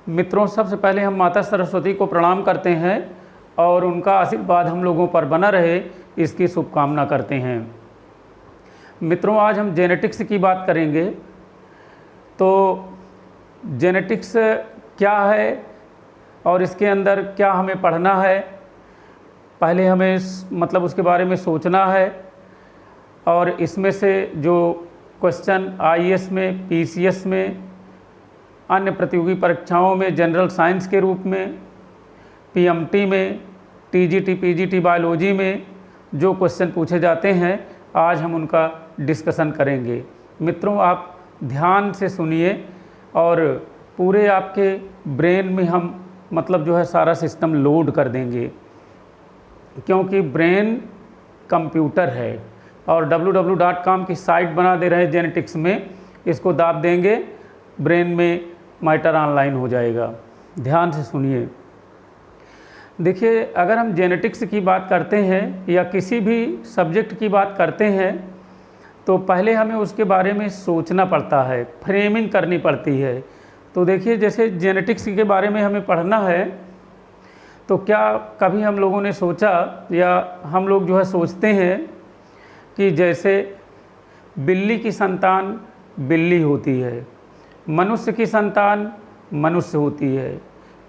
मित्रों, सबसे पहले हम माता सरस्वती को प्रणाम करते हैं और उनका आशीर्वाद हम लोगों पर बना रहे, इसकी शुभकामना करते हैं। मित्रों, आज हम जेनेटिक्स की बात करेंगे। तो जेनेटिक्स क्या है और इसके अंदर क्या हमें पढ़ना है, पहले हमें उसके बारे में सोचना है। और इसमें से जो क्वेश्चन आईएएस में, पीसीएस में, अन्य प्रतियोगी परीक्षाओं में, जनरल साइंस के रूप में, पीएमटी में, टीजीटी, पीजीटी बायोलॉजी में जो क्वेश्चन पूछे जाते हैं, आज हम उनका डिस्कशन करेंगे। मित्रों, आप ध्यान से सुनिए और पूरे आपके ब्रेन में हम सारा सिस्टम लोड कर देंगे, क्योंकि ब्रेन कंप्यूटर है। और www.com की साइट बना दे रहे हैं जेनेटिक्स में, इसको दाब देंगे, ब्रेन में मैटर ऑनलाइन हो जाएगा। ध्यान से सुनिए। देखिए, अगर हम जेनेटिक्स की बात करते हैं या किसी भी सब्जेक्ट की बात करते हैं तो पहले हमें उसके बारे में सोचना पड़ता है, फ्रेमिंग करनी पड़ती है। तो देखिए, जैसे जेनेटिक्स के बारे में हमें पढ़ना है तो क्या कभी हम लोगों ने सोचा या हम लोग सोचते हैं कि जैसे बिल्ली की संतान बिल्ली होती है, मनुष्य की संतान मनुष्य होती है,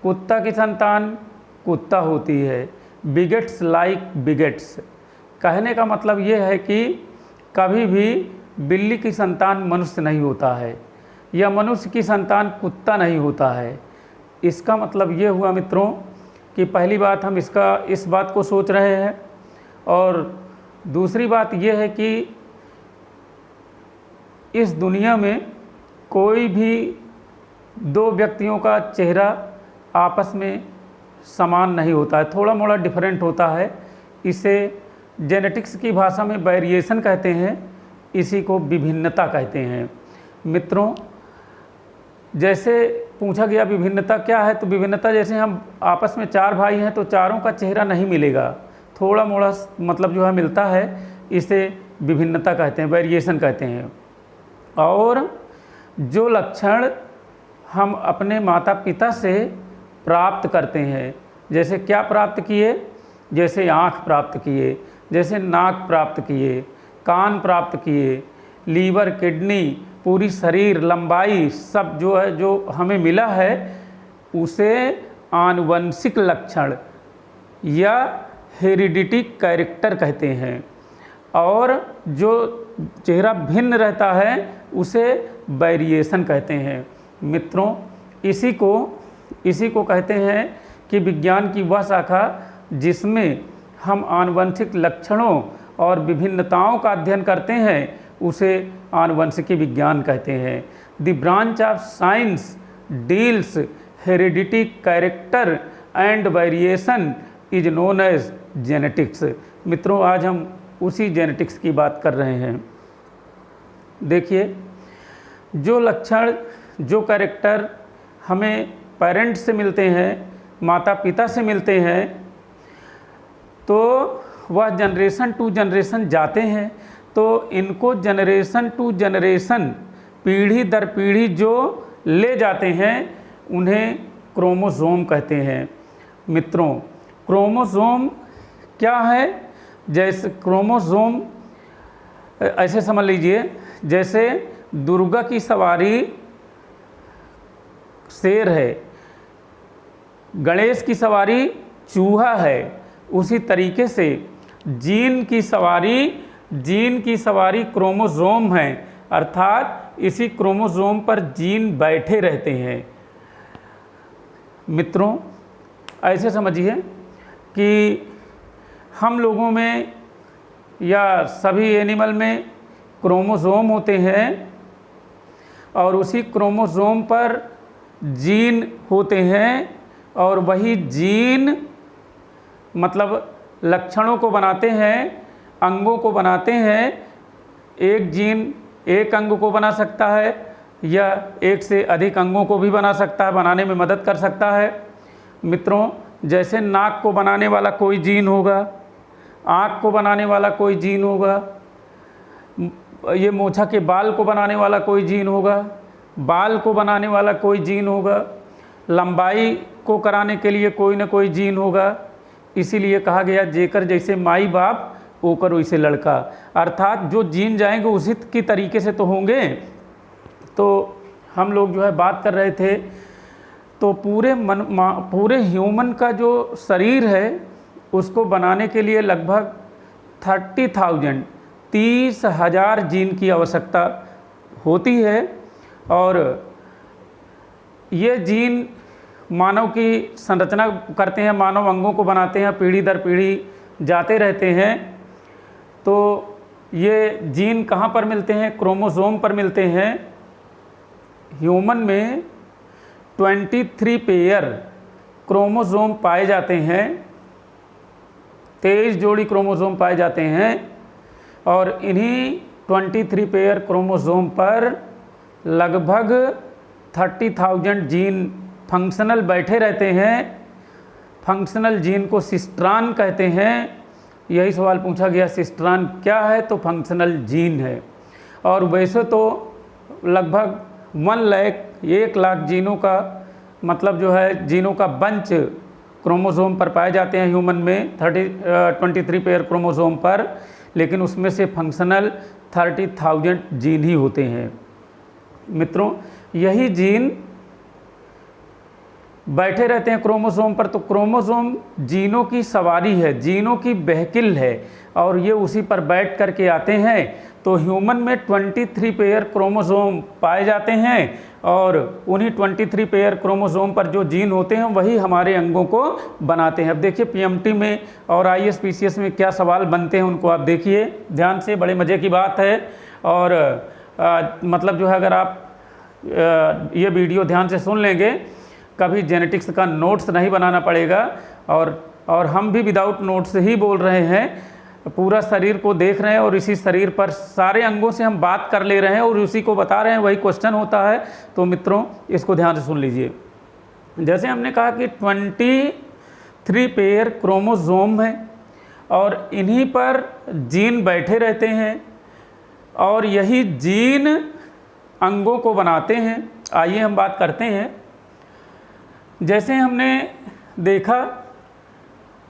कुत्ता की संतान कुत्ता होती है, बिगेट्स लाइक बिगेट्स। कहने का मतलब ये है कि कभी भी बिल्ली की संतान मनुष्य नहीं होता है या मनुष्य की संतान कुत्ता नहीं होता है। इसका मतलब ये हुआ मित्रों कि पहली बात हम इस बात को सोच रहे हैं। और दूसरी बात यह है कि इस दुनिया में कोई भी दो व्यक्तियों का चेहरा आपस में समान नहीं होता है, थोड़ा मोड़ा डिफरेंट होता है। इसे जेनेटिक्स की भाषा में वेरिएशन कहते हैं, इसी को विभिन्नता कहते हैं। मित्रों, जैसे पूछा गया विभिन्नता क्या है, तो विभिन्नता जैसे हम आपस में चार भाई हैं तो चारों का चेहरा नहीं मिलेगा, थोड़ा मोड़ा मिलता है, इसे विभिन्नता कहते हैं, वेरिएशन कहते हैं। और जो लक्षण हम अपने माता पिता से प्राप्त करते हैं, जैसे क्या प्राप्त किए, जैसे आँख प्राप्त किए, जैसे नाक प्राप्त किए, कान प्राप्त किए, लीवर, किडनी, पूरी शरीर, लंबाई, सब जो हमें मिला है, उसे आनुवंशिक लक्षण या हेरिडिटी कैरेक्टर कहते हैं। और जो चेहरा भिन्न रहता है उसे वेरिएशन कहते हैं। मित्रों, इसी को कहते हैं कि विज्ञान की वह शाखा जिसमें हम आनुवंशिक लक्षणों और विभिन्नताओं का अध्ययन करते हैं, उसे आनुवंशिकी विज्ञान कहते हैं। The branch of science deals heredity, character and variation is known as genetics. मित्रों, आज हम उसी जेनेटिक्स की बात कर रहे हैं। देखिए, जो लक्षण, जो कैरेक्टर हमें पेरेंट्स से मिलते हैं, माता पिता से मिलते हैं, तो वह जनरेशन टू जनरेशन जाते हैं। तो इनको जनरेशन टू जनरेशन, पीढ़ी दर पीढ़ी जो ले जाते हैं, उन्हें क्रोमोसोम कहते हैं। मित्रों, क्रोमोसोम क्या है? जैसे क्रोमोसोम ऐसे समझ लीजिए, जैसे दुर्गा की सवारी शेर है, गणेश की सवारी चूहा है, उसी तरीके से जीन की सवारी क्रोमोसोम है। अर्थात इसी क्रोमोसोम पर जीन बैठे रहते हैं। मित्रों, ऐसे समझिए कि हम लोगों में या सभी एनिमल में क्रोमोसोम होते हैं और उसी क्रोमोसोम पर जीन होते हैं, और वही जीन लक्षणों को बनाते हैं, अंगों को बनाते हैं। एक जीन एक अंग को बना सकता है या एक से अधिक अंगों को भी बना सकता है, बनाने में मदद कर सकता है। मित्रों, जैसे नाक को बनाने वाला कोई जीन होगा, आँख को बनाने वाला कोई जीन होगा, ये मोछा के बाल को बनाने वाला कोई जीन होगा, बाल को बनाने वाला कोई जीन होगा, लंबाई को कराने के लिए कोई ना कोई जीन होगा, इसीलिए कहा गया जेकर जैसे माई बाप ओकर वैसे लड़का, अर्थात जो जीन जाएंगे उसी की तरीके से तो होंगे। तो हम लोग जो है बात कर रहे थे, तो पूरे ह्यूमन का जो शरीर है उसको बनाने के लिए लगभग 30,000 जीन की आवश्यकता होती है। और ये जीन मानव की संरचना करते हैं, मानव अंगों को बनाते हैं, पीढ़ी दर पीढ़ी जाते रहते हैं। तो ये जीन कहाँ पर मिलते हैं? क्रोमोसोम पर मिलते हैं। ह्यूमन में 23 पेयर क्रोमोसोम पाए जाते हैं, 23 जोड़ी क्रोमोसोम पाए जाते हैं। और इन्हीं 23 पेयर क्रोमोसोम पर लगभग 30,000 जीन फंक्शनल बैठे रहते हैं। फंक्शनल जीन को सिस्ट्रान कहते हैं। यही सवाल पूछा गया, सिस्ट्रान क्या है? तो फंक्शनल जीन है। और वैसे तो लगभग 1 लाख जीनों का मतलब जो है जीनों का बंच क्रोमोसोम पर पाए जाते हैं ह्यूमन में 23 पेयर क्रोमोसोम पर, लेकिन उसमें से फंक्शनल 30,000 जीन ही होते हैं। मित्रों, यही जीन बैठे रहते हैं क्रोमोसोम पर। तो क्रोमोसोम जीनों की सवारी है, जीनों की बहकिल है, और ये उसी पर बैठ करके आते हैं। तो ह्यूमन में 23 पेयर क्रोमोसोम पाए जाते हैं, और उन्हीं 23 पेयर क्रोमोसोम पर जो जीन होते हैं वही हमारे अंगों को बनाते हैं। अब देखिए पीएमटी में और आईएएस पीसीएस में क्या सवाल बनते हैं उनको आप देखिए ध्यान से, बड़े मज़े की बात है। और मतलब जो है अगर आप ये वीडियो ध्यान से सुन लेंगे, कभी जेनेटिक्स का नोट्स नहीं बनाना पड़ेगा। और हम भी विदाउट नोट्स ही बोल रहे हैं, पूरा शरीर को देख रहे हैं और इसी शरीर पर सारे अंगों से हम बात कर ले रहे हैं और उसी को बता रहे हैं, वही क्वेश्चन होता है। तो मित्रों इसको ध्यान से सुन लीजिए। जैसे हमने कहा कि 23 पेयर क्रोमोसोम है और इन्हीं पर जीन बैठे रहते हैं और यही जीन अंगों को बनाते हैं। आइए हम बात करते हैं। जैसे हमने देखा,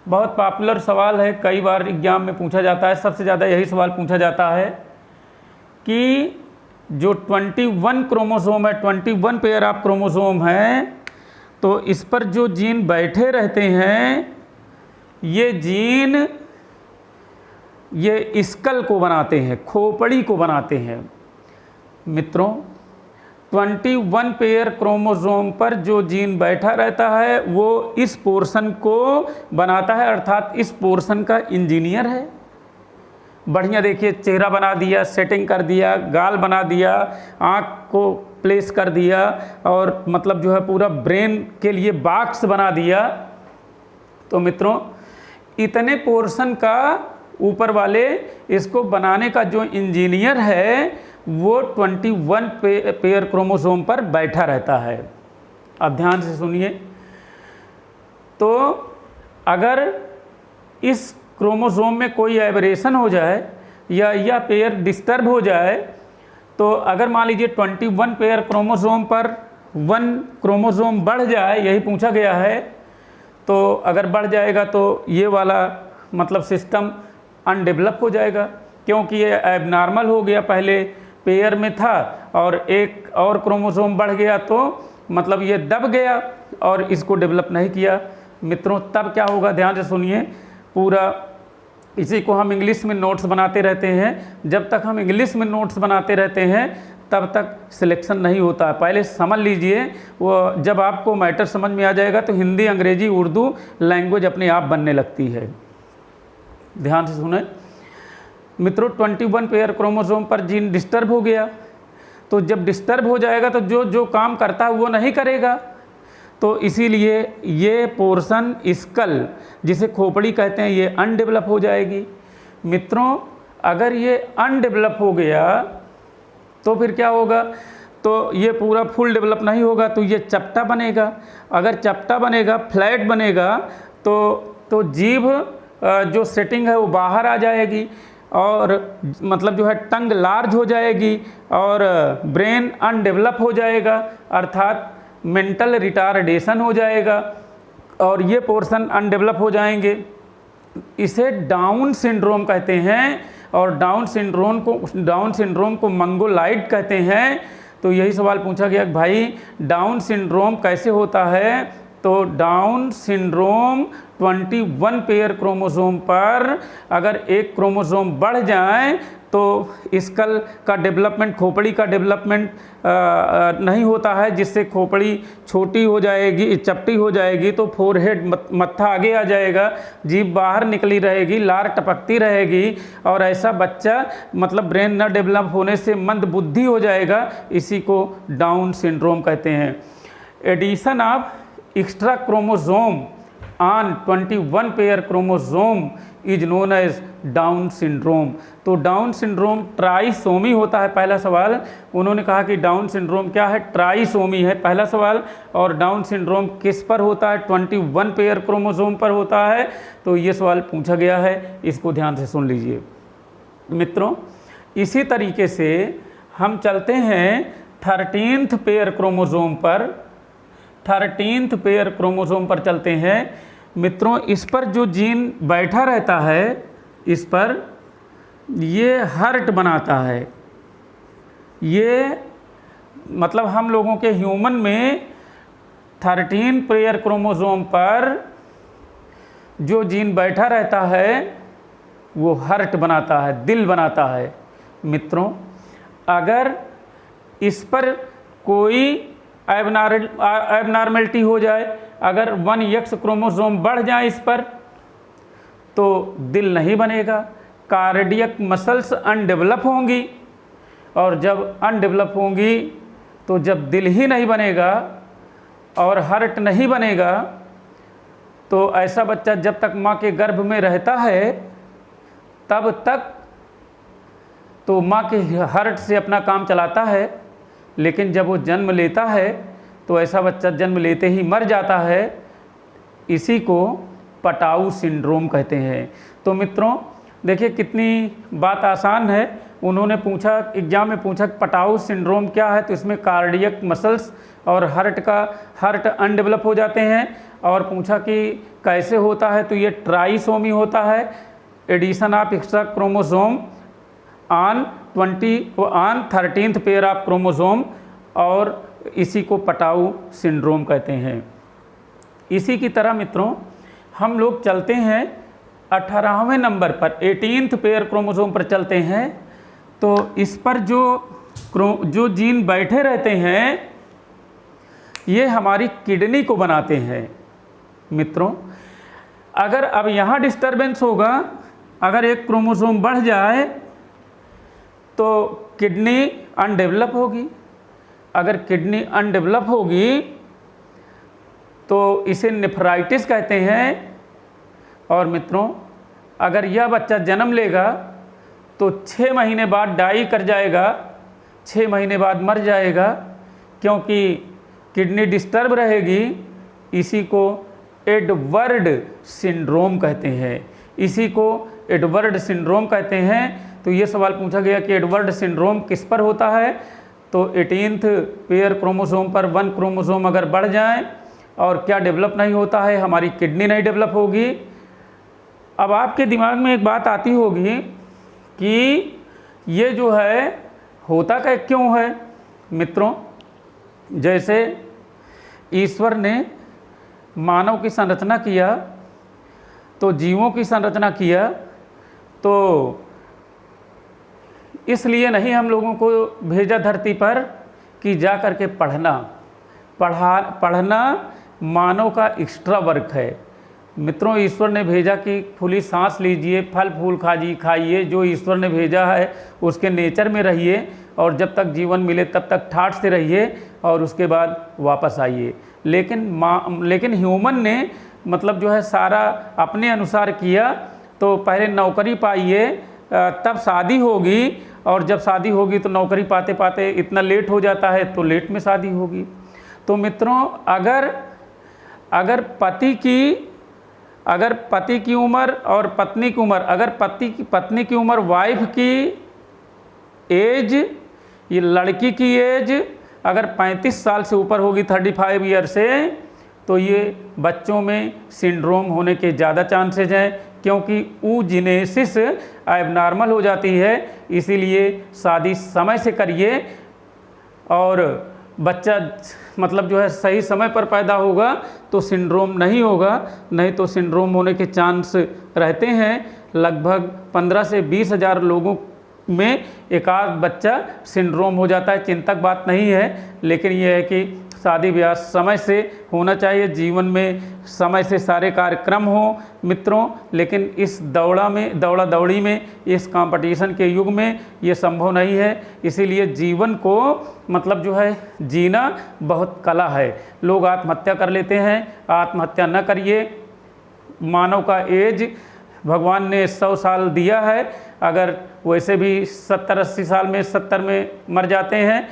बहुत पॉपुलर सवाल है, कई बार एग्जाम में पूछा जाता है, सबसे ज़्यादा यही सवाल पूछा जाता है कि जो 21 क्रोमोसोम है, 21 पेयर ऑफ क्रोमोसोम हैं, तो इस पर जो जीन बैठे रहते हैं ये जीन ये स्कल को बनाते हैं, खोपड़ी को बनाते हैं। मित्रों, 21 पेयर क्रोमोसोम पर जो जीन बैठा रहता है वो इस पोर्शन को बनाता है, अर्थात इस पोर्शन का इंजीनियर है। बढ़िया देखिए, चेहरा बना दिया, सेटिंग कर दिया, गाल बना दिया, आँख को प्लेस कर दिया, और मतलब जो है पूरा ब्रेन के लिए बॉक्स बना दिया। तो मित्रों, इतने पोर्शन का ऊपर वाले इसको बनाने का जो इंजीनियर है वो 21 पेयर क्रोमोसोम पर बैठा रहता है। अब ध्यान से सुनिए। तो अगर इस क्रोमोसोम में कोई एबरेशन हो जाए या पेयर डिस्टर्ब हो जाए, तो अगर मान लीजिए 21 पेयर क्रोमोसोम पर 1 क्रोमोसोम बढ़ जाए, यही पूछा गया है, तो अगर बढ़ जाएगा तो ये वाला मतलब सिस्टम अनडेवलप हो जाएगा, क्योंकि ये एबनॉर्मल हो गया, पहले पेयर में था और एक और क्रोमोसोम बढ़ गया तो मतलब ये दब गया और इसको डेवलप नहीं किया। मित्रों, तब क्या होगा? ध्यान से सुनिए पूरा। इसी को हम इंग्लिश में नोट्स बनाते रहते हैं। जब तक हम इंग्लिश में नोट्स बनाते रहते हैं तब तक सिलेक्शन नहीं होता है। पहले समझ लीजिए, वो जब आपको मैटर समझ में आ जाएगा तो हिंदी, अंग्रेजी, उर्दू लैंग्वेज अपने आप बनने लगती है। ध्यान से सुने मित्रों, 21 पेयर क्रोमोसोम पर जीन डिस्टर्ब हो गया, तो जब डिस्टर्ब हो जाएगा तो जो काम करता है वो नहीं करेगा। तो इसीलिए ये पोर्शन स्कल, जिसे खोपड़ी कहते हैं, ये अनडेवलप हो जाएगी। मित्रों, अगर ये अनडेवलप हो गया तो फिर क्या होगा? तो ये पूरा फुल डेवलप नहीं होगा, तो ये चपटा बनेगा। अगर चपटा बनेगा, फ्लैट बनेगा, तो जीभ जो सेटिंग है वो बाहर आ जाएगी और मतलब जो है टंग लार्ज हो जाएगी और ब्रेन अनडेवलप हो जाएगा, अर्थात मेंटल रिटार्डेशन हो जाएगा और ये पोर्शन अनडेवलप हो जाएंगे। इसे डाउन सिंड्रोम कहते हैं और डाउन सिंड्रोम को मंगोलाइड कहते हैं। तो यही सवाल पूछा गया कि भाई डाउन सिंड्रोम कैसे होता है। तो डाउन सिंड्रोम 21 पेयर क्रोमोसोम पर अगर एक क्रोमोसोम बढ़ जाए तो स्कल का डेवलपमेंट, खोपड़ी का डेवलपमेंट नहीं होता है, जिससे खोपड़ी छोटी हो जाएगी, चपटी हो जाएगी, तो फोरहेड मत्था आगे आ जाएगा, जीभ बाहर निकली रहेगी, लार टपकती रहेगी और ऐसा बच्चा मतलब ब्रेन न डेवलप होने से मंद बुद्धि हो जाएगा। इसी को डाउन सिंड्रोम कहते हैं। Addition of extra chromosome on 21 pair chromosome is known as down syndrome. तो डाउन सिंड्रोम ट्राइसोमी होता है। पहला सवाल उन्होंने कहा कि डाउन सिंड्रोम क्या है, ट्राइसोमी है पहला सवाल। और डाउन सिंड्रोम किस पर होता है, 21 पेयर क्रोमोसोम पर होता है। तो ये सवाल पूछा गया है, इसको ध्यान से सुन लीजिए मित्रों। इसी तरीके से हम चलते हैं 13th पेयर क्रोमोसोम पर। 13th पेयर क्रोमोसोम पर चलते हैं मित्रों। इस पर जो जीन बैठा रहता है, इस पर ये हर्ट बनाता है। ये मतलब हम लोगों के ह्यूमन में 13 पेयर क्रोमोसोम पर जो जीन बैठा रहता है वो हर्ट बनाता है, दिल बनाता है मित्रों। अगर इस पर कोई एबनॉर्मेलिटी हो जाए, अगर 1X क्रोमोसोम बढ़ जाए इस पर, तो दिल नहीं बनेगा, कार्डियक मसल्स अनडेवलप होंगी और जब अनडेवलप होंगी तो जब दिल ही नहीं बनेगा और हार्ट नहीं बनेगा तो ऐसा बच्चा जब तक माँ के गर्भ में रहता है तब तक तो माँ के हार्ट से अपना काम चलाता है, लेकिन जब वो जन्म लेता है तो ऐसा बच्चा जन्म लेते ही मर जाता है। इसी को पटाऊ सिंड्रोम कहते हैं। तो मित्रों देखिए कितनी बात आसान है। उन्होंने पूछा, एग्जाम में पूछा पटाऊ सिंड्रोम क्या है, तो इसमें कार्डियक मसल्स और हार्ट अनडेवलप हो जाते हैं। और पूछा कि कैसे होता है, तो ये ट्राइसोमी होता है, addition of extra chromosome on 13th pair of chromosome, और इसी को पटाऊ सिंड्रोम कहते हैं। इसी की तरह मित्रों हम लोग चलते हैं 18वें नंबर पर, 18th पेयर क्रोमोसोम पर चलते हैं। तो इस पर जो जीन बैठे रहते हैं ये हमारी किडनी को बनाते हैं मित्रों। अगर अब यहाँ डिस्टरबेंस होगा, अगर एक क्रोमोसोम बढ़ जाए तो किडनी अनडेवलप होगी। अगर किडनी अनडेवलप होगी तो इसे नेफ्राइटिस कहते हैं। और मित्रों अगर यह बच्चा जन्म लेगा तो 6 महीने बाद डाई कर जाएगा, 6 महीने बाद मर जाएगा, क्योंकि किडनी डिस्टर्ब रहेगी। इसी को एडवर्ड सिंड्रोम कहते हैं। इसी को एडवर्ड सिंड्रोम कहते हैं। तो ये सवाल पूछा गया कि एडवर्ड सिंड्रोम किस पर होता है, तो 18th पेयर क्रोमोसोम पर 1 क्रोमोसोम अगर बढ़ जाए और क्या डेवलप नहीं होता है, हमारी किडनी नहीं डेवलप होगी। अब आपके दिमाग में एक बात आती होगी कि ये जो है होता क्या क्यों है मित्रों। जैसे ईश्वर ने मानव की संरचना किया, तो जीवों की संरचना किया, तो इसलिए नहीं हम लोगों को भेजा धरती पर कि जा कर के पढ़ना मानव का एक्स्ट्रा वर्क है मित्रों। ईश्वर ने भेजा कि खुली सांस लीजिए, फल फूल खाइए, जो ईश्वर ने भेजा है उसके नेचर में रहिए और जब तक जीवन मिले तब तक ठाठ से रहिए और उसके बाद वापस आइए। लेकिन ह्यूमन ने मतलब जो है सारा अपने अनुसार किया। तो पहले नौकरी पाइए तब शादी होगी, और जब शादी होगी तो नौकरी पाते पाते इतना लेट हो जाता है तो लेट में शादी होगी। तो मित्रों अगर पति की उम्र और पत्नी की उम्र, अगर पत्नी की उम्र वाइफ की एज, ये लड़की की एज अगर 35 साल से ऊपर होगी 35 ईयर से, तो ये बच्चों में सिंड्रोम होने के ज़्यादा चांसेज हैं, क्योंकि ऊजिनेसिस एबनॉर्मल हो जाती है। इसीलिए शादी समय से करिए और बच्चा मतलब जो है सही समय पर पैदा होगा तो सिंड्रोम नहीं होगा, नहीं तो सिंड्रोम होने के चांस रहते हैं। लगभग 15 से 20 हज़ार लोगों में एक आध बच्चा सिंड्रोम हो जाता है। चिंतक बात नहीं है, लेकिन यह है कि शादी ब्याह समय से होना चाहिए, जीवन में समय से सारे कार्यक्रम हों मित्रों। लेकिन इस दौड़ा दौड़ी में, इस कंपटीशन के युग में ये संभव नहीं है। इसीलिए जीवन को मतलब जो है जीना बहुत कला है। लोग आत्महत्या कर लेते हैं, आत्महत्या न करिए। मानव का एज भगवान ने 100 साल दिया है, अगर वैसे भी 70-80 साल में 70 में मर जाते हैं।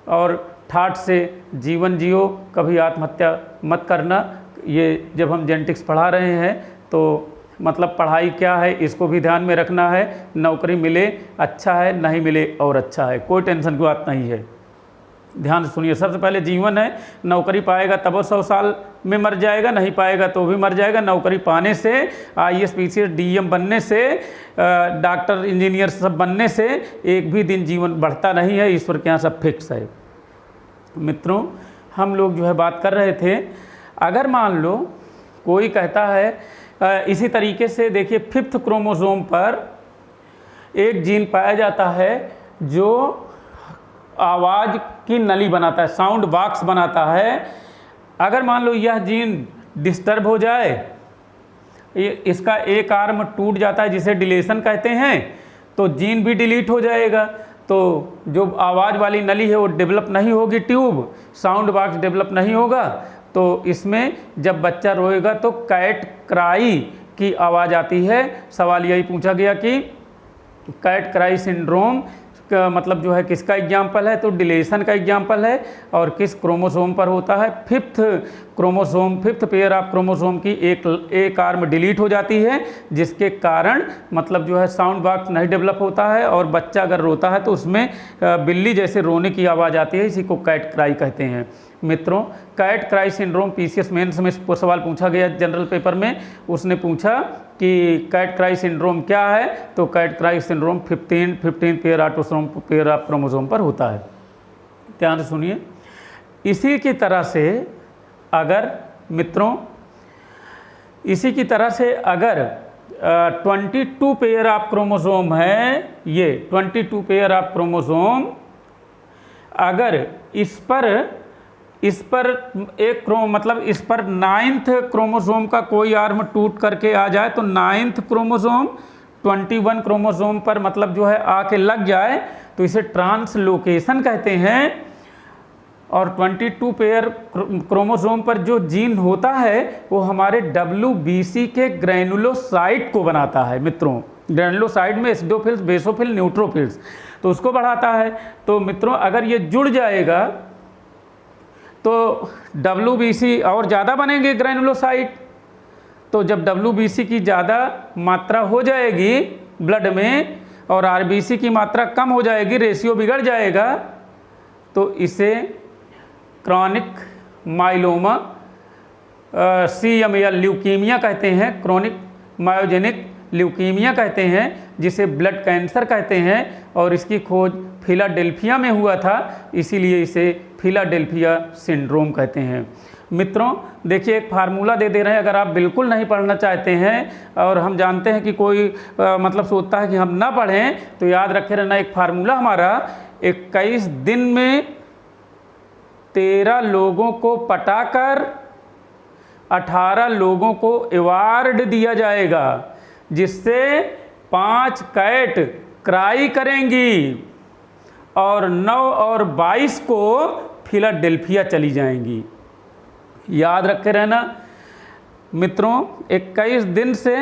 और ठाठ से जीवन जियो, कभी आत्महत्या मत करना। ये जब हम जेनेटिक्स पढ़ा रहे हैं तो मतलब पढ़ाई क्या है इसको भी ध्यान में रखना है। नौकरी मिले अच्छा है, नहीं मिले और अच्छा है, कोई टेंशन की बात नहीं है। ध्यान से सुनिए, सबसे पहले जीवन है। नौकरी पाएगा तब वो 100 साल में मर जाएगा, नहीं पाएगा तो भी मर जाएगा। नौकरी पाने से, IAS PCS DM बनने से, डॉक्टर इंजीनियर सब बनने से एक भी दिन जीवन बढ़ता नहीं है। ईश्वर के यहाँ सब फिक्स है। मित्रों, हम लोग जो है बात कर रहे थे, अगर मान लो कोई कहता है इसी तरीके से देखिए 5th क्रोमोसोम पर एक जीन पाया जाता है जो आवाज़ की नली बनाता है, साउंड बॉक्स बनाता है। अगर मान लो यह जीन डिस्टर्ब हो जाए, इसका एक आर्म टूट जाता है जिसे डिलेशन कहते हैं, तो जीन भी डिलीट हो जाएगा। तो जो आवाज़ वाली नली है वो डेवलप नहीं होगी, ट्यूब साउंड बॉक्स डेवलप नहीं होगा। तो इसमें जब बच्चा रोएगा तो कैट क्राई की आवाज़ आती है। सवाल यही पूछा गया कि कैट क्राई सिंड्रोम का मतलब जो है किसका एग्जाम्पल है, तो डिलेशन का एग्जाम्पल है। और किस क्रोमोसोम पर होता है, 5th chromosome, 5th pair of chromosome की एक आर्म डिलीट हो जाती है, जिसके कारण मतलब जो है साउंड बॉक्स नहीं डेवलप होता है। और बच्चा अगर रोता है तो उसमें बिल्ली जैसे रोने की आवाज़ आती है, इसी को कैट क्राई कहते हैं। मित्रों, cat cry syndrome PCS mains में सवाल पूछा गया जनरल पेपर में। उसने पूछा कि कैट क्राई सिंड्रोम क्या है, तो cat cry syndrome 15 pair of chromosome पर होता है। ध्यान से सुनिए। इसी की तरह से अगर मित्रों, इसी की तरह से अगर 22 पेयर ऑफ क्रोमोसोम है, ये 22 पेयर ऑफ क्रोमोसोम, अगर इस पर एक मतलब इस पर 9th क्रोमोसोम का कोई आर्म टूट करके आ जाए, तो 9th क्रोमोसोम 21 क्रोमोसोम पर मतलब जो है आके लग जाए, तो इसे ट्रांसलोकेशन कहते हैं। और 22 पेयर क्रोमोसोम पर जो जीन होता है वो हमारे WBC के ग्रैनुलोसाइट को बनाता है। मित्रों, ग्रैनुलोसाइट में एसिडोफिल्स, बेसोफिल, न्यूट्रोफिल्स, तो उसको बढ़ाता है। तो मित्रों, अगर ये जुड़ जाएगा तो WBC और ज़्यादा बनेंगे ग्रैनुलोसाइट। तो जब WBC की ज़्यादा मात्रा हो जाएगी ब्लड में और RBC की मात्रा कम हो जाएगी, रेशियो बिगड़ जाएगा, तो इसे क्रॉनिक माइलोमा CML ल्यूकीमिया कहते हैं, क्रोनिक मायोजेनिक ल्यूकीमिया कहते हैं, जिसे ब्लड कैंसर कहते हैं। और इसकी खोज फिलाडेल्फिया में हुआ था, इसीलिए इसे फिलाडेल्फिया सिंड्रोम कहते हैं। मित्रों, देखिए एक फार्मूला दे रहे हैं, अगर आप बिल्कुल नहीं पढ़ना चाहते हैं और हम जानते हैं कि कोई मतलब सोचता है कि हम ना पढ़ें, तो याद रखे रहना एक फार्मूला हमारा, 21 दिन में 13 लोगों को पटाकर 18 लोगों को अवार्ड दिया जाएगा, जिससे 5 कैट क्राई करेंगी और 9 और 22 को फिलाडेल्फिया चली जाएंगी। याद रखे रहना मित्रों, 21 दिन से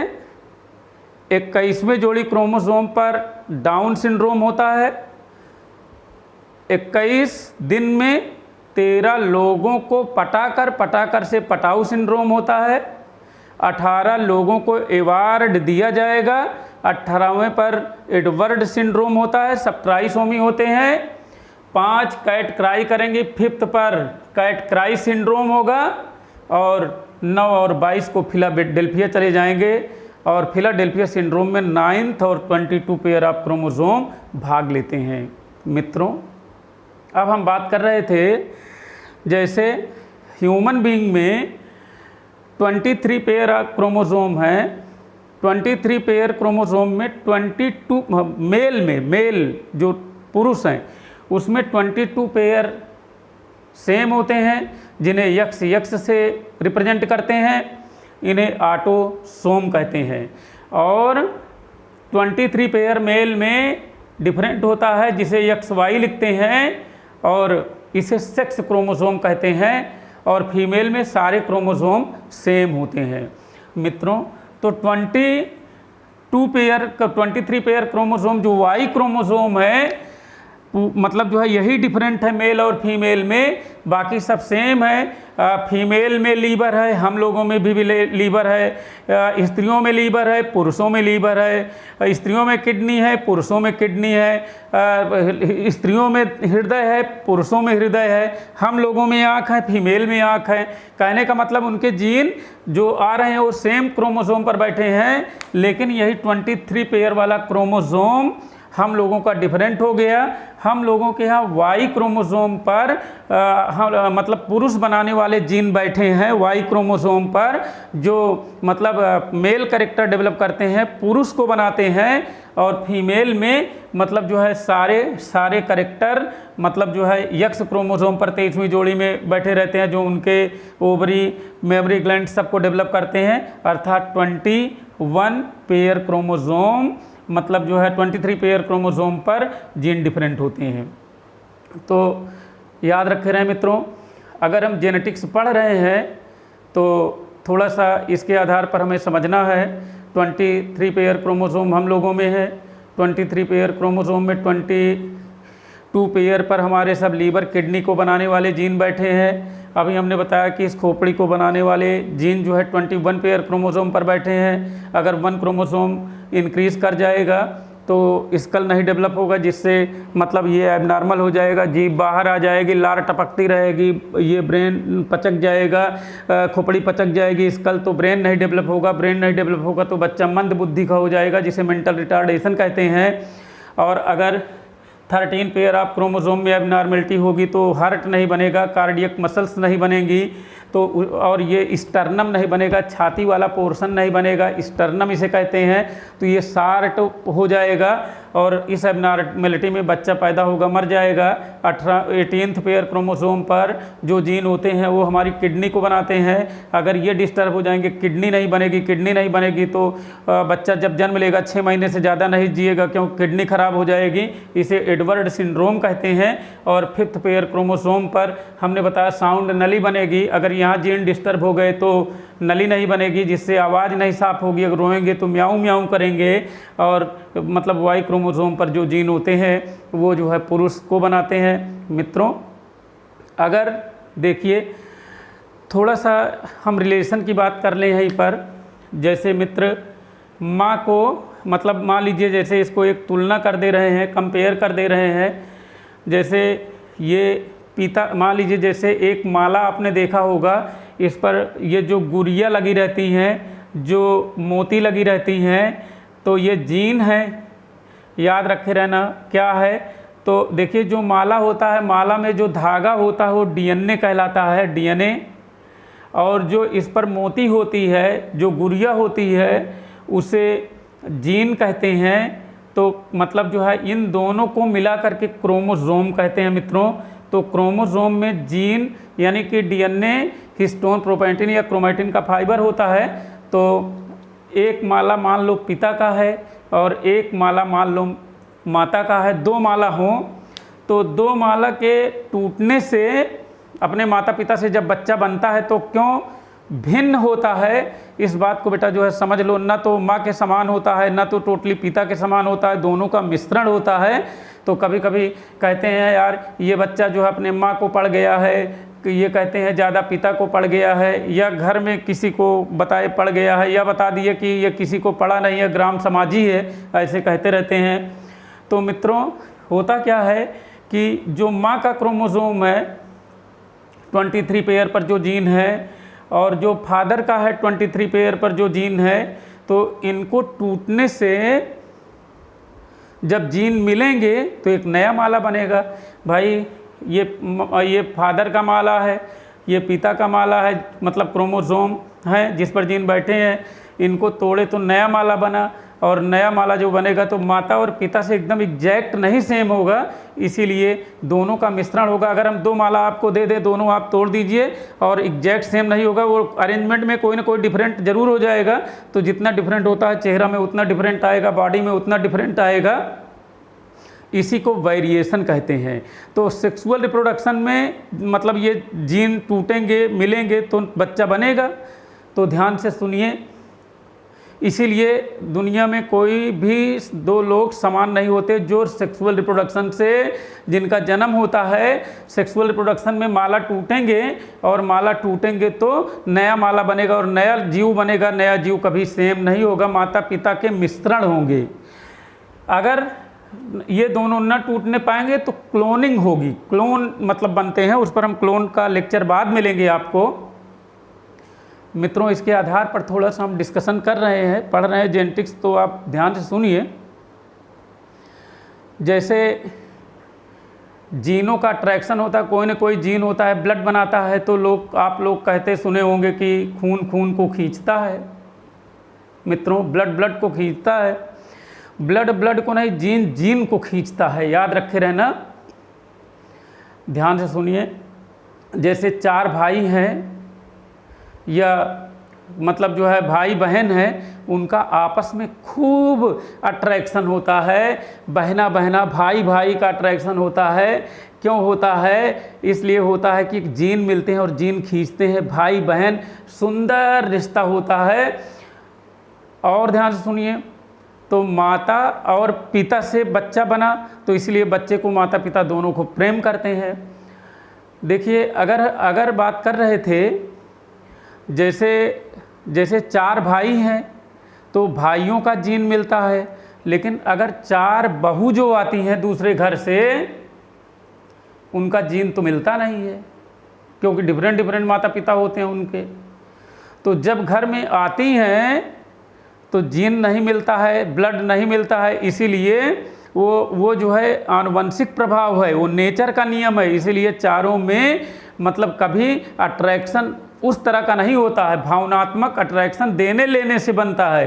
21वें जोड़ी क्रोमोसोम पर डाउन सिंड्रोम होता है। 21 दिन में 13 लोगों को पटाकर से पटाऊ सिंड्रोम होता है। 18 लोगों को अवार्ड दिया जाएगा। 18वें पर एडवर्ड सिंड्रोम होता है, सब ट्राइसोमी होते हैं। 5 कैट क्राई करेंगे, 5th पर कैट क्राई सिंड्रोम होगा, और 9 और 22 को फिलाडेल्फिया चले जाएंगे, और फिलाडेल्फिया सिंड्रोम में 9th और 22 पेयर ऑफ क्रोमोसोम भाग लेते हैं। मित्रों, अब हम बात कर रहे थे जैसे ह्यूमन बीइंग में 23 पेयर ऑफ क्रोमोसोम हैं, 23 पेयर क्रोमोसोम में 22 मेल जो पुरुष हैं उसमें 22 पेयर सेम होते हैं, जिन्हें यक्स से रिप्रेजेंट करते हैं, इन्हें ऑटोसोम कहते हैं। और 23 पेयर मेल में डिफरेंट होता है, जिसे XY लिखते हैं, और इसे सेक्स क्रोमोसोम कहते हैं, और फीमेल में सारे क्रोमोसोम सेम होते हैं। मित्रों, तो 23 पेयर क्रोमोसोम जो Y क्रोमोसोम है, मतलब जो है यही डिफरेंट है मेल और फीमेल में, बाकी सब सेम है। फीमेल में लीवर है, हम लोगों में भी लीवर है, स्त्रियों में लीवर है, पुरुषों में लीवर है, स्त्रियों में किडनी है, पुरुषों में किडनी है, स्त्रियों में हृदय है, पुरुषों में हृदय है, हम लोगों में आँख है, फीमेल में आँख है। कहने का मतलब उनके जीन जो आ रहे हैं वो सेम क्रोमोसोम पर बैठे हैं, लेकिन यही 23 पेयर वाला क्रोमोसोम हम लोगों का डिफरेंट हो गया। हम लोगों के यहाँ Y क्रोमोसोम पर मतलब पुरुष बनाने वाले जीन बैठे हैं Y क्रोमोसोम पर, जो मतलब मेल कैरेक्टर डेवलप करते हैं, पुरुष को बनाते हैं, और फीमेल में मतलब जो है सारे कैरेक्टर मतलब जो है X क्रोमोसोम पर 23वीं जोड़ी में बैठे रहते हैं, जो उनके ओवरी, मेमोरी ग्लैंड सबको डेवलप करते हैं। अर्थात 21 पेयर क्रोमोसोम मतलब जो है 23 पेयर क्रोमोसोम पर जीन डिफरेंट होते हैं। तो याद रखे रहें मित्रों, अगर हम जेनेटिक्स पढ़ रहे हैं तो थोड़ा सा इसके आधार पर हमें समझना है। 23 पेयर क्रोमोसोम हम लोगों में है, 23 पेयर क्रोमोसोम में 22 पेयर पर हमारे सब लीवर, किडनी को बनाने वाले जीन बैठे हैं। अभी हमने बताया कि इस खोपड़ी को बनाने वाले जीन जो है 21 पेयर क्रोमोसोम पर बैठे हैं। अगर 1 क्रोमोसोम इंक्रीज़ कर जाएगा तो स्कल नहीं डेवलप होगा, जिससे मतलब ये एबनॉर्मल हो जाएगा, जीभ बाहर आ जाएगी, लार टपकती रहेगी, ये ब्रेन पचक जाएगा, खोपड़ी पचक जाएगी, स्कल, तो ब्रेन नहीं डेवलप होगा। ब्रेन नहीं डेवलप होगा तो बच्चा मंद बुद्धि का हो जाएगा, जिसे मेंटल रिटार्डेशन कहते हैं। और अगर 13 पेयर ऑफ क्रोमोसोम में एबनॉर्मलिटी होगी तो हार्ट नहीं बनेगा, कार्डियक मसल्स नहीं बनेंगी, तो और ये स्टर्नम नहीं बनेगा, छाती वाला पोर्शन नहीं बनेगा, स्टर्नम इसे कहते हैं। तो ये शार्ट हो जाएगा और इस एबनॉर्मलिटी में बच्चा पैदा होगा, मर जाएगा। 18th पेयर क्रोमोसोम पर जो जीन होते हैं वो हमारी किडनी को बनाते हैं। अगर ये डिस्टर्ब हो जाएंगे, किडनी नहीं बनेगी तो बच्चा जब जन्म लेगा 6 महीने से ज़्यादा नहीं जिएगा, क्योंकि किडनी खराब हो जाएगी। इसे एडवर्ड सिंड्रोम कहते हैं। और 5th पेयर क्रोमोसोम पर हमने बताया साउंड नली बनेगी। अगर यहाँ जीन डिस्टर्ब हो गए तो नली नहीं बनेगी, जिससे आवाज़ नहीं साफ होगी, अगर रोएंगे तो म्याऊं म्याऊं करेंगे। और मतलब Y क्रोमोसोम पर जो जीन होते हैं वो जो है पुरुष को बनाते हैं। मित्रों, अगर देखिए थोड़ा सा हम रिलेशन की बात कर लें यहीं पर, जैसे मित्र माँ को मतलब मान लीजिए जैसे इसको एक तुलना कर दे रहे हैं, कंपेयर कर दे रहे हैं। जैसे ये पीता, मान लीजिए जैसे एक माला आपने देखा होगा, इस पर ये जो गुड़िया लगी रहती हैं, जो मोती लगी रहती हैं, तो ये जीन है। याद रखे रहना क्या है। तो देखिए जो माला होता है, माला में जो धागा होता है वो DNA कहलाता है, DNA। और जो इस पर मोती होती है, जो गुड़िया होती है, उसे जीन कहते हैं। तो मतलब जो है इन दोनों को मिला करके क्रोमोसोम कहते हैं मित्रों। तो क्रोमोसोम में जीन यानी कि DNA, हिस्टोन, प्रोपेंटिन या क्रोमैटिन का फाइबर होता है। तो एक माला मान लो पिता का है और एक माला मान लो माता का है। 2 माला हों तो 2 माला के टूटने से अपने माता पिता से जब बच्चा बनता है तो क्यों भिन्न होता है, इस बात को बेटा जो है समझ लो। ना तो माँ के समान होता है, ना तो टोटली पिता के समान होता है, दोनों का मिश्रण होता है। तो कभी कभी कहते हैं यार ये बच्चा जो है अपने माँ को पड़ गया है, ये कहते हैं ज़्यादा पिता को पड़ गया है, या घर में किसी को बताए पड़ गया है, या बता दिए कि ये किसी को पड़ा नहीं है, ग्राम समाजी है, ऐसे कहते रहते हैं। तो मित्रों होता क्या है कि जो माँ का क्रोमोसोम है 23 पेयर पर जो जीन है और जो फादर का है 23 पेयर पर जो जीन है, तो इनको टूटने से जब जीन मिलेंगे तो एक नया माला बनेगा। भाई ये फादर का माला है, ये पिता का माला है, मतलब क्रोमोसोम है जिस पर जीन बैठे हैं, इनको तोड़े तो नया माला बना, और नया माला जो बनेगा तो माता और पिता से एकदम एग्जैक्ट नहीं सेम होगा, इसीलिए दोनों का मिश्रण होगा। अगर हम 2 माला आपको दे दें, दोनों आप तोड़ दीजिए और एग्जैक्ट सेम नहीं होगा, वो अरेंजमेंट में कोई ना कोई डिफरेंट जरूर हो जाएगा। तो जितना डिफरेंट होता है चेहरा में उतना डिफरेंट आएगा, बॉडी में उतना डिफरेंट आएगा, इसी को वेरिएशन कहते हैं। तो सेक्सुअल रिप्रोडक्शन में मतलब ये जीन टूटेंगे मिलेंगे तो बच्चा बनेगा। तो ध्यान से सुनिए, इसीलिए दुनिया में कोई भी 2 लोग समान नहीं होते। जो सेक्सुअल रिप्रोडक्शन से जिनका जन्म होता है, सेक्सुअल रिप्रोडक्शन में माला टूटेंगे और माला टूटेंगे तो नया माला बनेगा और नया जीव बनेगा। नया जीव कभी सेम नहीं होगा, माता पिता के मिश्रण होंगे। अगर ये दोनों न टूटने पाएंगे तो क्लोनिंग होगी। क्लोन मतलब बनते हैं, उस पर हम क्लोन का लेक्चर बाद में लेंगे आपको। मित्रों, इसके आधार पर थोड़ा सा हम डिस्कशन कर रहे हैं, पढ़ रहे हैं जेनेटिक्स, तो आप ध्यान से सुनिए। जैसे जीनों का अट्रैक्शन होता है, कोई ना कोई जीन होता है, ब्लड बनाता है, तो आप लोग कहते सुने होंगे कि खून खून को खींचता है। मित्रों, ब्लड ब्लड को खींचता है, ब्लड ब्लड को नहीं, जीन जीन को खींचता है, याद रखे रहना। ध्यान से सुनिए। जैसे 4 भाई हैं या मतलब जो है भाई बहन है, उनका आपस में खूब अट्रैक्शन होता है, बहना बहना भाई भाई का अट्रैक्शन होता है। क्यों होता है? इसलिए होता है कि जीन मिलते हैं और जीन खींचते हैं, भाई बहन, सुंदर रिश्ता होता है। और ध्यान से सुनिए, तो माता और पिता से बच्चा बना, तो इसलिए बच्चे को माता पिता दोनों को प्रेम करते हैं। देखिए, अगर बात कर रहे थे, जैसे 4 भाई हैं तो भाइयों का जीन मिलता है, लेकिन अगर 4 बहू जो आती हैं दूसरे घर से, उनका जीन तो मिलता नहीं है, क्योंकि डिफरेंट डिफरेंट माता पिता होते हैं उनके। तो जब घर में आती हैं तो जीन नहीं मिलता है, ब्लड नहीं मिलता है, इसीलिए वो जो है आनुवंशिक प्रभाव है, वो नेचर का नियम है। इसीलिए चारों में मतलब कभी अट्रैक्शन उस तरह का नहीं होता है, भावनात्मक अट्रैक्शन देने लेने से बनता है।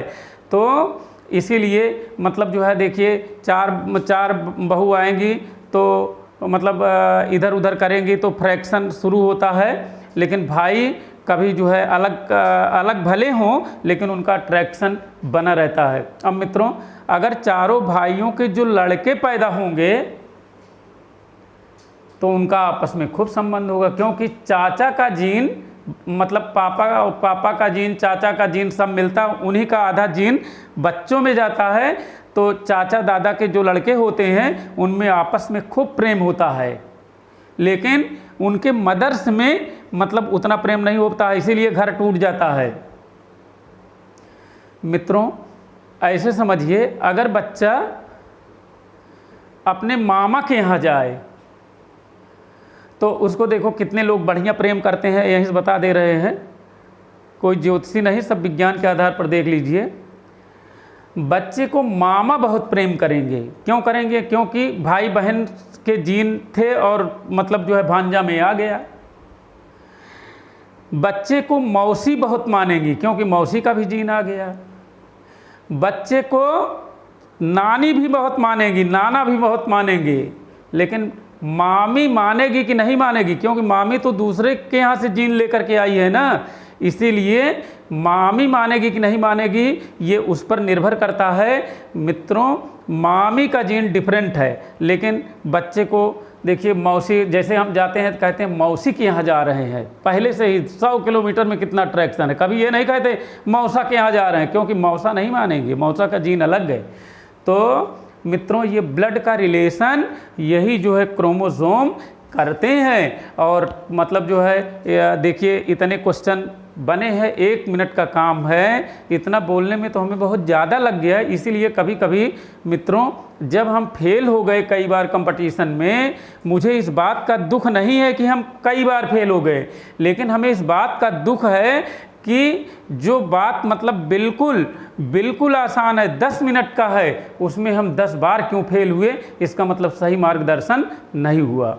तो इसीलिए मतलब जो है देखिए, चार बहू आएंगी तो मतलब इधर उधर करेंगी तो फ्रैक्शन शुरू होता है, लेकिन भाई कभी जो है अलग भले हों, लेकिन उनका अट्रैक्शन बना रहता है। अब मित्रों, अगर चारों भाइयों के जो लड़के पैदा होंगे तो उनका आपस में खूब संबंध होगा, क्योंकि चाचा का जीन मतलब पापा का जीन, चाचा का जीन सब मिलता, उन्हीं का आधा जीन बच्चों में जाता है। तो चाचा दादा के जो लड़के होते हैं उनमें आपस में खूब प्रेम होता है, लेकिन उनके मदर्स में मतलब उतना प्रेम नहीं होता है, इसीलिए घर टूट जाता है। मित्रों, ऐसे समझिए, अगर बच्चा अपने मामा के यहाँ जाए तो उसको देखो कितने लोग बढ़िया प्रेम करते हैं, यहीं से बता दे रहे हैं, कोई ज्योतिषी नहीं, सब विज्ञान के आधार पर देख लीजिए। बच्चे को मामा बहुत प्रेम करेंगे। क्यों करेंगे? क्योंकि भाई बहन के जीन थे और मतलब जो है भांजा में आ गया। बच्चे को मौसी बहुत मानेंगी, क्योंकि मौसी का भी जीन आ गया। बच्चे को नानी भी बहुत मानेंगी, नाना भी बहुत मानेंगे, लेकिन मामी मानेगी कि नहीं मानेगी? क्योंकि मामी तो दूसरे के यहाँ से जीन लेकर के आई है ना, इसीलिए मामी मानेगी कि नहीं मानेगी ये उस पर निर्भर करता है। मित्रों, मामी का जीन डिफरेंट है, लेकिन बच्चे को देखिए, मौसी जैसे हम जाते हैं तो कहते हैं मौसी के यहाँ जा रहे हैं, पहले से ही 100 किलोमीटर में कितना अट्रैक्शन है। कभी ये नहीं कहते मौसा के यहाँ जा रहे हैं, क्योंकि मौसा नहीं मानेंगे, मौसा का जीन अलग है। तो मित्रों, ये ब्लड का रिलेशन, यही जो है क्रोमोसोम करते हैं। और मतलब जो है देखिए इतने क्वेश्चन बने हैं, 1 मिनट का काम है, इतना बोलने में तो हमें बहुत ज़्यादा लग गया है। इसीलिए कभी कभी मित्रों जब हम फेल हो गए कई बार कंपटीशन में, मुझे इस बात का दुख नहीं है कि हम कई बार फेल हो गए, लेकिन हमें इस बात का दुख है कि जो बात मतलब बिल्कुल आसान है, 10 मिनट का है, उसमें हम 10 बार क्यों फेल हुए, इसका मतलब सही मार्गदर्शन नहीं हुआ।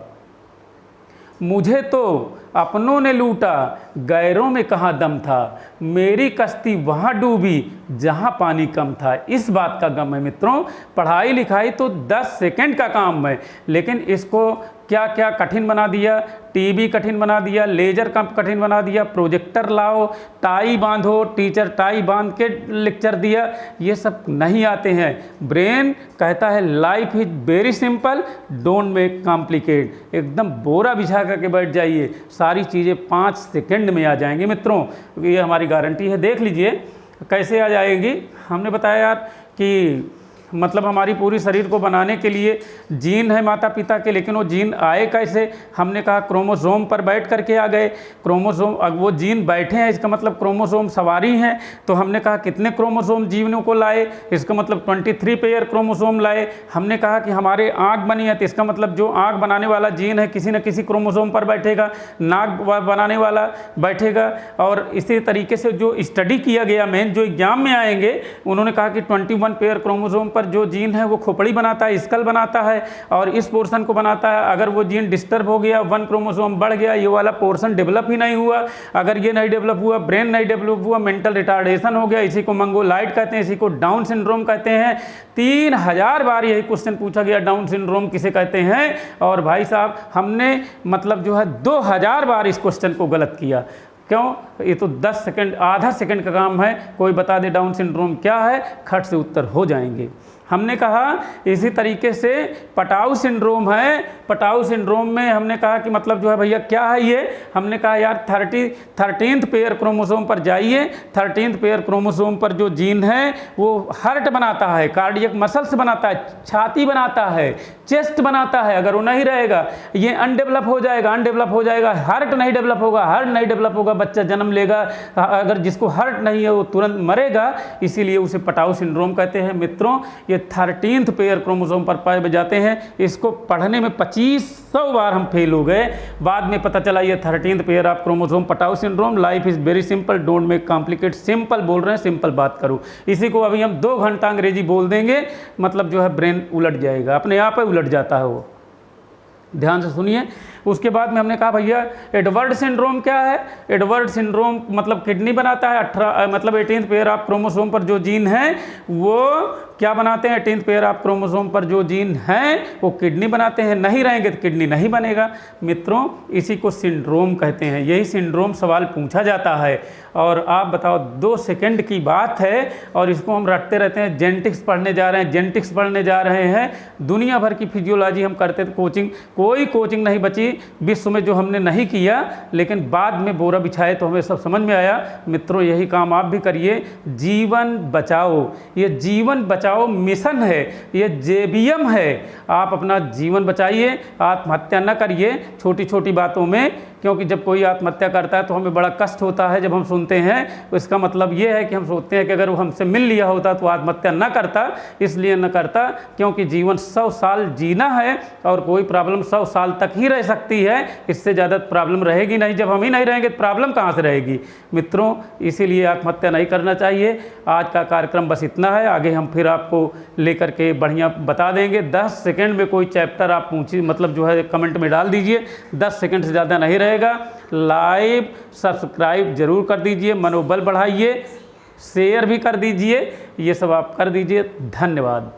मुझे तो अपनों ने लूटा, गैरों में कहाँ दम था, मेरी कश्ती वहाँ डूबी जहाँ पानी कम था। इस बात का गम है मित्रों। पढ़ाई लिखाई तो 10 सेकंड का काम है, लेकिन इसको क्या क्या कठिन बना दिया, टीवी कठिन बना दिया, लेजर कम कठिन बना दिया, प्रोजेक्टर लाओ, टाई बांधो, टीचर टाई बांध के लेक्चर दिया, ये सब नहीं आते हैं। ब्रेन कहता है life is very simple, don't make complicate. एकदम बोरा बिछा करके बैठ जाइए, सारी चीज़ें 5 सेकंड में आ जाएंगी मित्रों, ये हमारी गारंटी है। देख लीजिए कैसे आ जाएगी। हमने बताया यार कि मतलब हमारी पूरी शरीर को बनाने के लिए जीन है माता पिता के, लेकिन वो जीन आए कैसे? हमने कहा क्रोमोसोम पर बैठ करके आ गए। क्रोमोसोम, अब वो जीन बैठे हैं इसका मतलब क्रोमोसोम सवारी हैं। तो हमने कहा कितने क्रोमोसोम जीवों को लाए, इसका मतलब 23 पेयर क्रोमोसोम लाए। हमने कहा कि हमारे आँख बनी है, तो इसका मतलब जो आँख बनाने वाला जीन है किसी न किसी क्रोमोसोम पर बैठेगा, नाक बनाने वाला बैठेगा। और इसी तरीके से जो स्टडी किया गया, मेन जो एग्जाम में आएंगे, उन्होंने कहा कि 21 पेयर क्रोमोसोम पर जो जीन है वो खोपड़ी बनाता है, स्कल बनाता है और इस पोर्शन को बनाता है। अगर वो जीन डिस्टर्ब हो गया, 1 क्रोमोसोम बढ़ गया, ये वाला पोर्शन डेवलप ही नहीं हुआ, अगर ये नहीं डेवलप हुआ, ब्रेन नहीं डेवलप हुआ, मेंटल रिटार्डेशन हो गया, इसी को मंगोलाइड कहते हैं, इसी को डाउन सिंड्रोम कहते हैं। 3000 बार यही क्वेश्चन पूछा गया, डाउन सिंड्रोम किसे कहते हैं। और भाई साहब हमने मतलब जो है 2000 बार इस क्वेश्चन को गलत किया। क्यों? ये तो 10 सेकंड, आधा सेकंड का काम है, कोई बता दे डाउन सिंड्रोम क्या है, खट से उत्तर हो जाएंगे। हमने कहा इसी तरीके से पटाऊ सिंड्रोम है। पटाऊ सिंड्रोम में हमने कहा कि मतलब जो है भैया क्या है ये, हमने कहा यार 13th पेयर क्रोमोसोम पर जाइए। 13th पेयर क्रोमोसोम पर जो जीन है वो हार्ट बनाता है, कार्डियक मसल्स बनाता है, छाती बनाता है, चेस्ट बनाता है। अगर वो नहीं रहेगा ये अनडेवलप हो जाएगा, हार्ट नहीं डेवलप होगा, हार्ट नहीं डेवलप होगा, बच्चा जन्म लेगा, अगर जिसको हार्ट नहीं है वो तुरंत मरेगा। इसीलिए उसे पटाऊ सिंड्रोम कहते हैं। मित्रों ये 13th पेयर क्रोमोसोम पर पाए जाते हैं। इसको पढ़ने में 2500 बार हम फेल हो गए, बाद में पता चला ये 13th pair of chromosome Patau syndrome. Life is very simple, don't make complicate. Simple बोल रहे हैं, सिंपल बात करो। इसी को अभी हम 2 घंटा अंग्रेजी बोल देंगे, मतलब जो है ब्रेन उलट जाएगा, अपने आप ही उलट जाता है वो। ध्यान से सुनिए। उसके बाद में हमने कहा भैया एडवर्ड सिंड्रोम क्या है। एडवर्ड सिंड्रोम मतलब किडनी बनाता है, 18th पेयर ऑफ क्रोमोसोम पर जो जीन है वो क्या बनाते हैं, 18th पेयर ऑफ क्रोमोसोम पर जो जीन हैं वो किडनी बनाते हैं। नहीं रहेंगे तो किडनी नहीं बनेगा। मित्रों इसी को सिंड्रोम कहते हैं। यही सिंड्रोम सवाल पूछा जाता है। और आप बताओ 2 सेकंड की बात है और इसको हम रटते रहते हैं। जेनेटिक्स पढ़ने जा रहे हैं, दुनिया भर की फिजियोलॉजी हम करते थे। कोई कोचिंग नहीं बची विश्व में जो हमने नहीं किया, लेकिन बाद में बोरा बिछाए तो हमें सब समझ में आया। मित्रों यही काम आप भी करिए। जीवन बचाओ, ये जीवन बचाओ मिशन है, ये JBM है। आप अपना जीवन बचाइए, आत्महत्या न करिए छोटी छोटी बातों में, क्योंकि जब कोई आत्महत्या करता है तो हमें बड़ा कष्ट होता है जब हम सुनते हैं। इसका मतलब ये है कि हम सोचते हैं कि अगर वो हमसे मिल लिया होता तो आत्महत्या न करता। इसलिए न करता क्योंकि जीवन 100 साल जीना है और कोई प्रॉब्लम 100 साल तक ही रह सकती है, इससे ज़्यादा प्रॉब्लम रहेगी नहीं। जब हम ही नहीं रहेंगे तो प्रॉब्लम कहाँ से रहेगी। मित्रों इसीलिए आत्महत्या नहीं करना चाहिए। आज का कार्यक्रम बस इतना है, आगे हम फिर आपको लेकर के बढ़िया बता देंगे। 10 सेकंड में कोई चैप्टर आप पूछिए, मतलब जो है कमेंट में डाल दीजिए, 10 सेकंड से ज़्यादा नहीं रहेगा। लाइक सब्सक्राइब जरूर कर दीजिए, मनोबल बढ़ाइए, शेयर भी कर दीजिए, ये सब आप कर दीजिए। धन्यवाद।